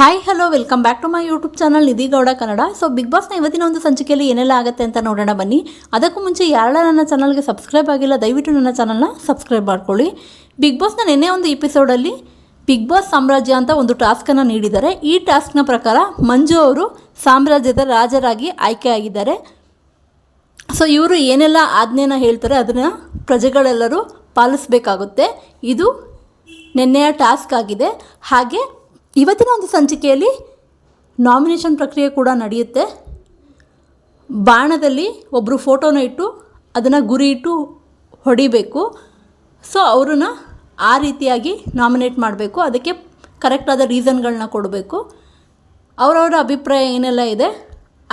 Hi hello welcome back to my YouTube channel Nidhi Gowda Kannada. So big ಬಾಸ್ನ ಇವತ್ತಿನ ಒಂದು ಸಂಚಿಕೆಯಲ್ಲಿ ಏನೆಲ್ಲ ಆಗುತ್ತೆ ಅಂತ ನೋಡೋಣ ಬನ್ನಿ. ಅದಕ್ಕೂ ಮುಂಚೆ ಯಾರೆಲ್ಲ ನನ್ನ ಚಾನಲ್ಗೆ ಸಬ್ಸ್ಕ್ರೈಬ್ ಆಗಿಲ್ಲ ದಯವಿಟ್ಟು ನನ್ನ ಚಾನಲ್ನ ಸಬ್ಸ್ಕ್ರೈಬ್ ಮಾಡ್ಕೊಳ್ಳಿ. ಬಿಗ್ ಬಾಸ್ನ ನಿನ್ನೆ ಒಂದು ಎಪಿಸೋಡಲ್ಲಿ ಬಿಗ್ ಬಾಸ್ ಸಾಮ್ರಾಜ್ಯ ಅಂತ ಒಂದು ಟಾಸ್ಕನ್ನು ನೀಡಿದ್ದಾರೆ. ಈ ಟಾಸ್ಕ್ನ ಪ್ರಕಾರ ಮಂಜು ಅವರು ಸಾಮ್ರಾಜ್ಯದ ರಾಜರಾಗಿ ಆಯ್ಕೆ ಆಗಿದ್ದಾರೆ. ಸೊ ಇವರು ಏನೆಲ್ಲ ಆಜ್ಞೆನ ಹೇಳ್ತಾರೆ ಅದನ್ನು ಪ್ರಜೆಗಳೆಲ್ಲರೂ ಪಾಲಿಸಬೇಕಾಗುತ್ತೆ. ಇದು ನಿನ್ನೆಯ ಟಾಸ್ಕ್ ಆಗಿದೆ. ಹಾಗೆ ಇವತ್ತಿನ ಒಂದು ಸಂಚಿಕೆಯಲ್ಲಿ ನಾಮಿನೇಷನ್ ಪ್ರಕ್ರಿಯೆ ಕೂಡ ನಡೆಯುತ್ತೆ. ಬಾಣದಲ್ಲಿ ಒಬ್ಬರು ಫೋಟೋನ ಇಟ್ಟು ಅದನ್ನು ಗುರಿ ಇಟ್ಟು ಹೊಡಿಬೇಕು. ಸೊ ಅವ್ರನ್ನ ಆ ರೀತಿಯಾಗಿ ನಾಮಿನೇಟ್ ಮಾಡಬೇಕು. ಅದಕ್ಕೆ ಕರೆಕ್ಟಾದ ರೀಸನ್ಗಳನ್ನ ಕೊಡಬೇಕು. ಅವರವರ ಅಭಿಪ್ರಾಯ ಏನೆಲ್ಲ ಇದೆ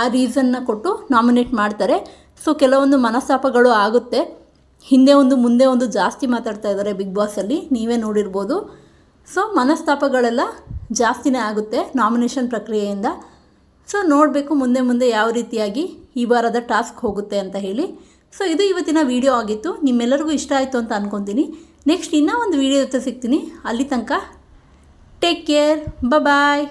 ಆ ರೀಸನ್ನ ಕೊಟ್ಟು ನಾಮಿನೇಟ್ ಮಾಡ್ತಾರೆ. ಸೊ ಕೆಲವೊಂದು ಮನಸ್ತಾಪಗಳು ಆಗುತ್ತೆ. ಹಿಂದೆ ಒಂದು ಮುಂದೆ ಒಂದು ಜಾಸ್ತಿ ಮಾತಾಡ್ತಾ ಇದ್ದಾರೆ ಬಿಗ್ ಬಾಸಲ್ಲಿ, ನೀವೇ ನೋಡಿರ್ಬೋದು. ಸೊ ಮನಸ್ತಾಪಗಳೆಲ್ಲ ಜಾಸ್ತಿನೇ ಆಗುತ್ತೆ ನಾಮಿನೇಷನ್ ಪ್ರಕ್ರಿಯೆಯಿಂದ. ಸೊ ನೋಡಬೇಕು ಮುಂದೆ ಯಾವ ರೀತಿಯಾಗಿ ಈ ವಾರದ ಟಾಸ್ಕ್ ಹೋಗುತ್ತೆ ಅಂತ ಹೇಳಿ. ಸೊ ಇದು ಇವತ್ತಿನ ವಿಡಿಯೋ ಆಗಿತ್ತು. ನಿಮ್ಮೆಲ್ಲರಿಗೂ ಇಷ್ಟ ಆಯಿತು ಅಂತ ಅಂದ್ಕೊತೀನಿ. ನೆಕ್ಸ್ಟ್ ಇನ್ನೂ ಒಂದು ವಿಡಿಯೋ ಜೊತೆ ಸಿಗ್ತೀನಿ. ಅಲ್ಲಿ ತನಕ ಟೇಕ್ ಕೇರ್, ಬಾಯ್.